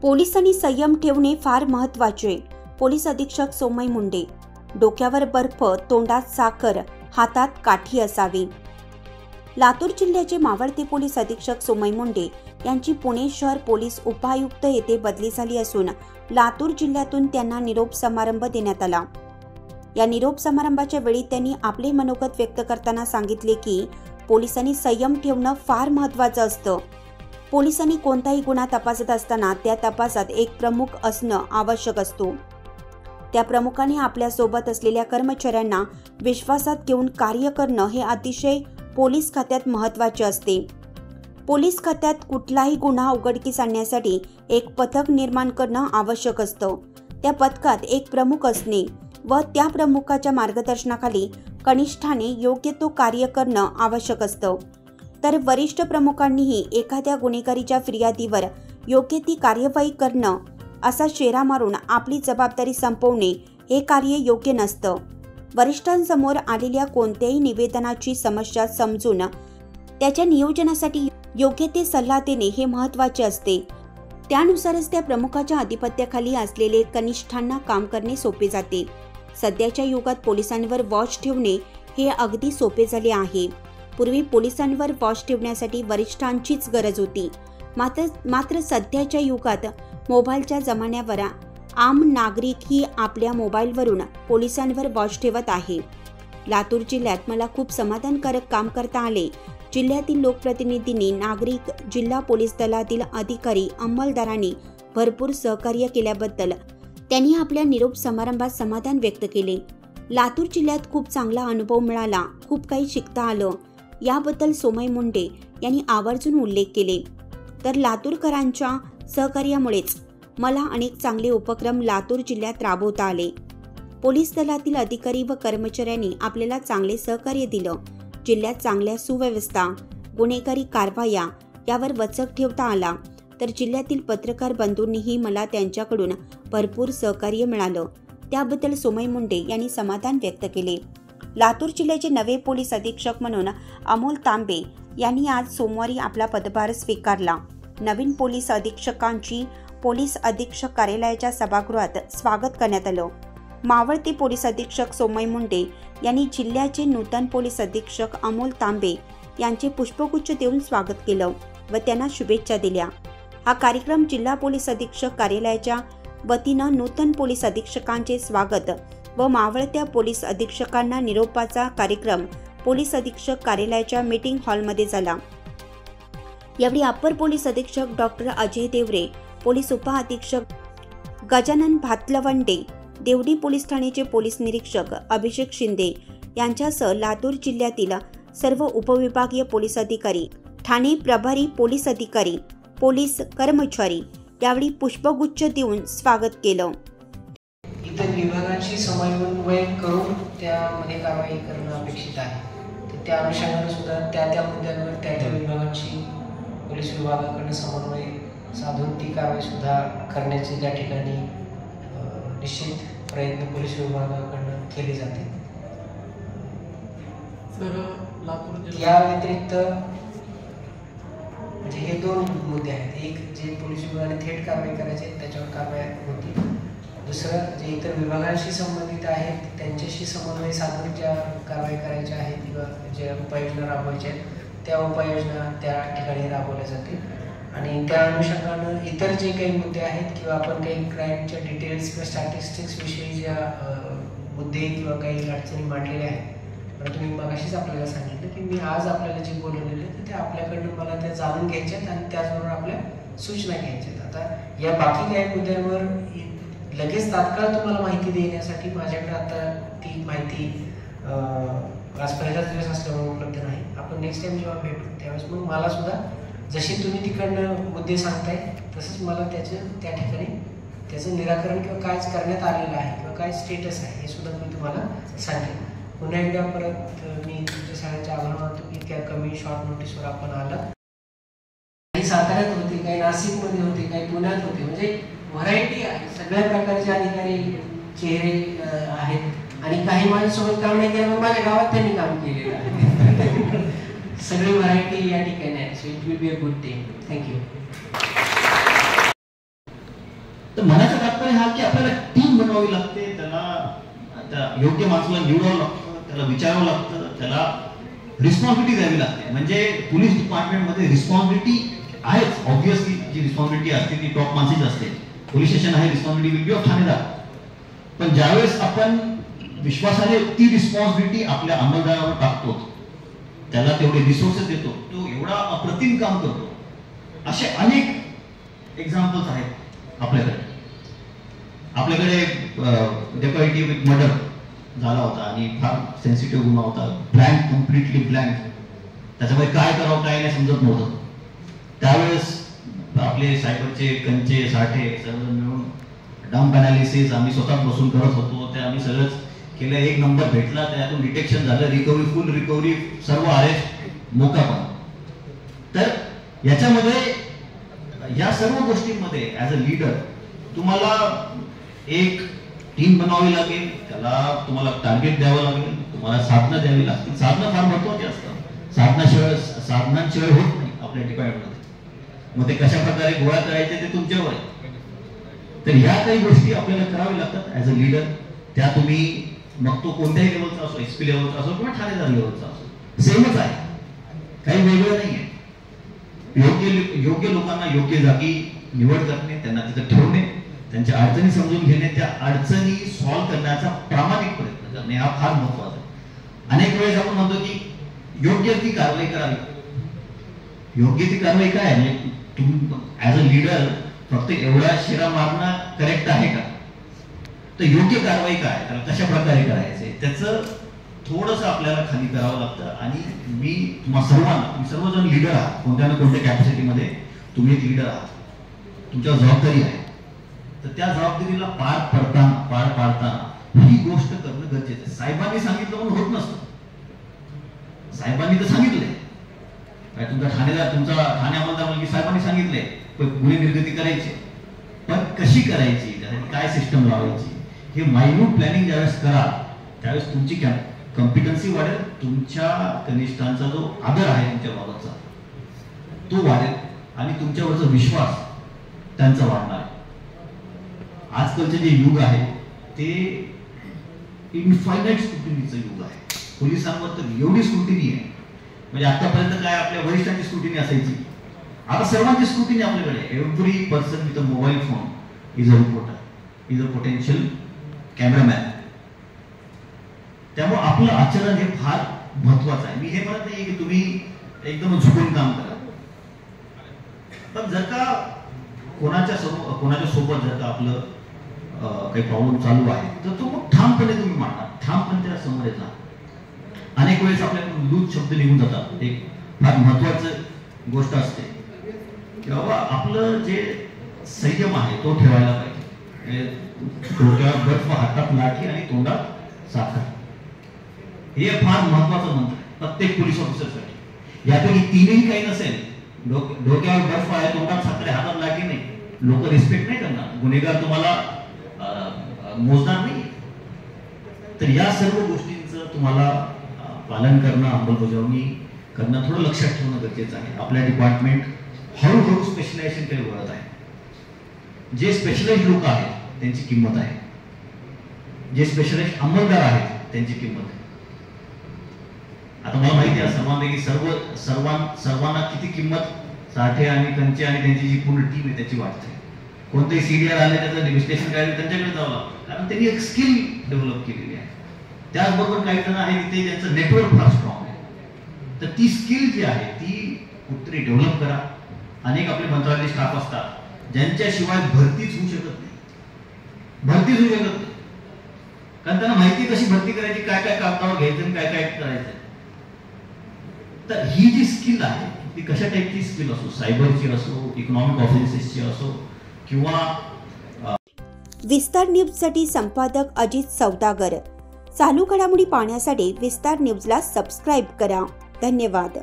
पोलिसांनी संयम ठेवणे फार महत्त्वाचे. पोलीस अधीक्षक सोमय मुंडे. डोक्यावर बर्फ, तोंडात साखर, हातात काठी असावी. लातूर जिल्ह्याचे मावळते पोलीस अधीक्षक सोमय मुंडे यांची पुणे शहर पोलीस उपायुक्त येथे बदली झाली असून लातूर जिल्ह्यातून त्यांना निरोप समारंभ देण्यात आला. या निरोप समारंभाच्या वेळी त्यांनी आपले मनोगत व्यक्त करताना सांगितले की पोलिसांनी संयम ठेवणं फार महत्त्वाचं असतं. पोलिसांनी कोणताही गुन्हा तपासत असताना त्या तपासात एक प्रमुख असणं आवश्यक असतो. त्या प्रमुखाने आपल्या सोबत असलेल्या कर्मचाऱ्यांना विश्वासात घेऊन कार्य करणं हे अतिशय पोलीस खात्यात महत्त्वाचे असते. पोलीस खात्यात कुठलाही गुन्हा उघडकीस आणण्यासाठी एक पथक निर्माण करणं आवश्यक असतं. त्या पथकात एक प्रमुख असणे व त्या प्रमुखाच्या मार्गदर्शनाखाली कनिष्ठाने योग्य तो कार्य करणं आवश्यक असतं. तर वरिष्ठ प्रमुखांनीही एखाद्या गुन्हेगारीच्या फिर्यादीवर योग्य ती कार्यवाही करणं असा शेरा मारून आपली जबाबदारी संपवणे हे कार्य योग्य नसतं. वरिष्ठांसमोर आलेल्या कोणत्याही निवेदनाची समस्या समजून त्याच्या नियोजनासाठी योग्य ते सल्ला देणे हे महत्त्वाचे असते. त्यानुसारच त्या प्रमुखाच्या आधिपत्याखाली असलेले कनिष्ठांना काम करणे सोपे जाते. सध्याच्या युगात पोलिसांवर वॉच ठेवणे हे अगदी सोपे झाले आहे. पूर्वी पोलिसांवर वॉच ठेवण्यासाठी वरिष्ठांचीच गरज होती. मात्र सध्याच्या युगात मोबाईलच्या जमान्यावर आम नागरिकही आपल्या मोबाईलवरून पोलिसांवर वॉच ठेवत आहे. लातूर जिल्ह्यात मला खूप समाधानकारक काम करता आले. जिल्ह्यातील लोकप्रतिनिधींनी, नागरिक, जिल्हा पोलीस दलातील अधिकारी, अंमलदारांनी भरपूर सहकार्य केल्याबद्दल त्यांनी आपल्या निरोप समारंभात समाधान व्यक्त केले. लातूर जिल्ह्यात खूप चांगला अनुभव मिळाला, खूप काही शिकता आलं, याबद्दल सोमय मुंडे यांनी आवर्जून उल्लेख केले. तर लातूरकरांच्या सहकार्यामुळेच मला अनेक चांगले उपक्रम लातूर जिल्ह्यात राबवता आले. पोलीस दलातील अधिकारी व कर्मचाऱ्यांनी आपल्याला चांगले सहकार्य दिलं. जिल्ह्यात चांगल्या सुव्यवस्था, गुन्हेगारी कारवाया यावर वचक ठेवता आला. तर जिल्ह्यातील पत्रकार बंधूंनीही मला त्यांच्याकडून भरपूर सहकार्य मिळालं. त्याबद्दल सोमय मुंडे यांनी समाधान व्यक्त केले. लातूर जिल्ह्याचे नवे पोलीस अधीक्षक म्हणून अमोल तांबे यांनी आज सोमवारी आपला पदभार स्वीकारला. नवीन पोलीस अधीक्षकांची पोलीस अधीक्षक कार्यालयाच्या सभागृहात स्वागत करण्यात आलं. मावळते पोलीस अधीक्षक सोमय मुंडे यांनी जिल्ह्याचे नूतन पोलीस अधीक्षक अमोल तांबे यांचे पुष्पगुच्छ देऊन स्वागत केलं व त्यांना शुभेच्छा दिल्या. हा कार्यक्रम जिल्हा पोलीस अधीक्षक कार्यालयाच्या वतीनं नूतन पोलीस अधीक्षकांचे स्वागत व मावळत्या पोलीस अधीक्षकांना निरोपाचा कार्यक्रम पोलीस अधीक्षक कार्यालयाच्या मीटिंग हॉलमध्ये झाला. यावेळी अप्पर पोलीस अधीक्षक डॉक्टर अजय देवरे, पोलीस उपअधीक्षक गजानन भातलवंडे, देवडी पोलीस ठाण्याचे पोलीस निरीक्षक अभिषेक शिंदे यांच्यासह लातूर जिल्ह्यातील सर्व उपविभागीय पोलीस अधिकारी, ठाणे प्रभारी पोलीस अधिकारी, पोलीस कर्मचारी यावेळी पुष्पगुच्छ देऊन स्वागत केलं. इतर विभागांशी समन्वय करून त्यामध्ये कारवाई करणं अपेक्षित आहे. तर त्या अनुषंगाने सुद्धा त्या मुद्द्यांवर त्या विभागांशी पोलीस विभागाकडून समन्वय साधून ती कारवाई सुद्धा करण्याचे त्या ठिकाणी निश्चित प्रयत्न पोलीस विभागाकडून केले जाते. या व्यतिरिक्त म्हणजे हे दोन मुद्दे आहेत. एक जे पोलीस विभागाने थेट कारवाई करायचे त्याच्यावर कारवाई होती. दुसरं जे इतर विभागांशी संबंधित आहेत त्यांच्याशी समन्वय साधून ज्या कारवाई करायच्या आहेत किंवा ज्या उपाययोजना राबवायच्या आहेत त्या उपाययोजना त्या ठिकाणी राबवल्या जातील. आणि त्या अनुषंगानं इतर जे काही मुद्दे आहेत किंवा आपण काही क्राईमच्या डिटेल्स किंवा स्टॅटिस्टिक्स विषयी ज्या मुद्दे किंवा काही अडचणी मांडलेल्या आहेत, तर तुम्ही मगाशीच आपल्याला सांगितलं की मी आज आपल्याला जे बोलवलेले तर ते आपल्याकडनं मला त्या जाणून घ्यायच्यात आणि त्याचबरोबर आपल्या सूचना घ्यायच्यात. आता या बाकी काही मुद्द्यांवर लगेच तात्काळ तुम्हाला माहिती देण्यासाठी माझ्याकडे आता ती माहिती आज पहिलाच दिवस असल्यामुळे उपलब्ध नाही. आपण नेक्स्ट टाइम जेव्हा भेटू त्यावेळेस मग मला सुद्धा जशी तुम्ही तिकडनं मुद्दे सांगताय तसंच मला त्या ठिकाणी त्याचं निराकरण किंवा काय करण्यात आलेलं आहे किंवा काय स्टेटस आहे हे सुद्धा मी तुम्हाला सांगेन. पुन्हा एकदा परत मी तुमच्या सगळ्यांच्या आभार मानतो. इतक्या कमी शॉर्ट नोटीसवर आपण आला. काही साताऱ्यात होते, काही नाशिकमध्ये होते, काही पुण्यात होते, म्हणजे व्हरायटी आहे. सगळ्या प्रकारचे अधिकारी चेहरे आहेत आणि काही माझ्यासोबत काम नाही केलं, माझ्या गावात त्यांनी काम केलेलं आहे. सगळी व्हरायटी या ठिकाणी आहे. So it will be a good thing. Thank you. तर म्हणायचं तात्पर्य हा की आपल्याला टीम बनवावी लागते, त्याला योग्य माणसाला निवडावं लागतं, त्याला विचारावं लागतं, त्याला रिस्पॉन्सिबिलिटी द्यावी लागते. म्हणजे पोलीस डिपार्टमेंटमध्ये रिस्पॉन्सिबिलिटी आहेच, ऑब्व्हियसली जी रिस्पॉन्सिबिलिटी असते ती टॉप माणसाची असते. पोलीस स्टेशन आहे, रिस्पॉन्सिबिलिटी विल बी ऑफ ठाणेदार. पण ज्यावेळेस आपण विश्वासाने ती रिस्पॉन्सिबिलिटी आपल्या अंमलदारावर टाकतो, त्याला तेवढे रिसोर्सेस देतो, तो एवढा अप्रतिम काम करतो. असे अनेक एक्झाम्पल्स आहेत आपल्याकडे. डेकॉइटी विथ मर्डर झाला होता आणि फार सेन्सिटिव्ह गुन्हा होता, ब्लँक, कम्प्लिटली ब्लँक. त्याच्यामध्ये काय करावं काय नाही समजत नव्हतं. त्यावेळेस आपले सायबरचे कंचे साठे सर्व मिळून डंप अनालिसिस आम्ही स्वतः बसून करत होतो. ते आम्ही सगळंच केलं. एक नंबर भेटला, त्यातून डिटेक्शन झालं, रिकव्हरी, फुल रिकव्हरी, सर्व अरेस्ट, मोकापण. तर याच्यामध्ये या सर्व गोष्टींमध्ये ऍज अ लीडर तुम्हाला एक टीम बनवावी लागेल, त्याला तुम्हाला टार्गेट द्यावं लागेल, तुम्हाला साधनं द्यावी लागतील. साधनं फार महत्वाची असतात. साधनांशिवाय होत नाही आपल्या डिपार्टमेंटमध्ये. मग ते कशा प्रकारे गोळा करायचे ते तुमच्यावर आहे. तर या काही गोष्टी आपल्याला कराव्या लागतात ऍज अ लीडर. त्या तुम्ही मग तो कोणत्याही लेवलचा असो, एसपी लेवलचा असो किंवा ठाणेदार लेवलचा असो, सेमच आहे, काही वेगळं नाही आहे. योग्य लोकांना योग्य जागी निवड करणे, त्यांना तिथं ठेवणे, त्यांच्या अडचणी समजून घेणे, त्या अडचणी सॉल्व्ह करण्याचा प्रामाणिक प्रयत्न करणे हा फार महत्वाचा आहे. अनेक वेळेस आपण म्हणतो की योग्य ती कारवाई करावी. योग्य ती कारवाई काय आहे? ऍज अ लीडर फक्त एवढा शिरा मारणं करेक्ट आहे का? तर योग्य कारवाई काय, त्याला कशा प्रकारे करायचे, त्याचं थोडंसं आपल्याला खाली करावं लागतं. आणि मी तुम्हा सर्वांना, तुम्ही सर्वजण लीडर आहात, कोणत्या ना कोणत्या कॅपॅसिटीमध्ये तुम्ही एक लीडर आहात, तुमच्यावर जबाबदारी आहे. तर त्या जबाबदारीला पार पाडताना ही गोष्ट करणं गरजेचं आहे. साहेबांनी सांगितलं म्हणून होत नसतं. साहेबांनी तर सांगितलंय काय, तुमचा ठाणेदार, तुमचा ठाणे अंमलदार म्हणजे साहेबांनी सांगितलंय गुन्हे निर्गती करायची, पण कशी करायची, त्यासाठी काय सिस्टम लावायची, हे मायन्यूट प्लॅनिंग ज्यावेळेस कराल त्यावेळेस तुमची कॉम्पिटन्सी वाढेल, तुमच्या कनिष्ठांचा जो आदर आहे तुमच्या बाबतचा तो वाढेल आणि तुमच्यावरचा विश्वास त्यांचा वाढणार आहे. आजकालचे जे युग आहे ते इनफायनाइट स्क्रुटिनीचं युग आहे. पोलिसांवर तर एवढी स्क्रुटिनी आहे, म्हणजे आतापर्यंत काय आपल्या वरिष्ठांची स्क्रुटिनी असायची, आता सर्वांची स्क्रुटिनी आपल्याकडे. Every person with a mobile phone is a reporter, is a potential cameraman. त्यामुळे आपलं आचरण हे फार महत्वाचं आहे. मी हे म्हणत नाही की तुम्ही एकदम झुकून काम करा, पण जर का कोणाच्या सोबत जर का आपलं काही प्रॉब्लेम चालू आहे तर तो मग ठामपणे तुम्ही मांडा, ठामपणे त्याला समोर येता. अनेक वेळेस आपल्याकडून लूज शब्द निघून जातात. एक फार महत्वाचं गोष्ट असते की बाबा आपलं जे संयम आहे तो ठेवायला पाहिजे. डोक्यावर बर्फ, हातात लाठी आणि तोंडात साखर, हे फार महत्वाचं मंत्र आहे प्रत्येक पोलीस ऑफिसरसाठी. यापैकी तीनही काही नसेल, डोक्यावर बर्फ आहे, तोंडात साखर आहे, हातात लाठी नाही, लोक रिस्पेक्ट नाही करणार, गुन्हेगार तुम्हाला मोजणार नाही. तर या सर्व गोष्टींचं तुम्हाला पालन करणं, अंमलबजावणी करणं थोडं लक्षात ठेवणं गरजेचं आहे. आपल्या डिपार्टमेंट हळूहळू स्पेशलायझेशनकडे वळत आहे. जे स्पेशलाइज्ड लोक आहेत त्यांची किंमत आहे, जे स्पेशलाइज्ड अंमलदार आहेत त्यांची किंमत आहे. आता मला माहिती आहे सर्वांपैकी सर्वांना किती किंमत साठे आणि कंचे आणि त्यांची जी पूर्ण टीम आहे त्याची वाटते. कोणतेही सीनियर आले त्याचं डिस्कशन करायला त्यांच्याकडे जावं लागतं, कारण त्यांनी एक स्किल डेव्हलप केलेली आहे. त्याचबरोबर काही जण आहे तिथे ज्यांचं नेटवर्क फार स्ट्रॉंग आहे. तर ती स्किल जी आहे ती कुठेतरी डेव्हलप करा. अनेक आपले मंत्रालयाचे स्टाफ असतात ज्यांच्याशिवाय भरतीच होऊ शकत नाही, कारण त्यांना माहिती कशी भरती करायची, काय काय कागदावर घ्यायचं आणि काय काय करायचं. तर ही जी स्किल आहे ती कशा टाईपची स्किल असो, सायबरची असो, इकॉनॉमिक ऑफेन्सेसची असो किंवा विस्तार न्यूजसाठी संपादक अजित सौदागर. चालू घडामोडी पाहण्यासाठी विस्तार न्यूजला सबस्क्राईब करा. धन्यवाद.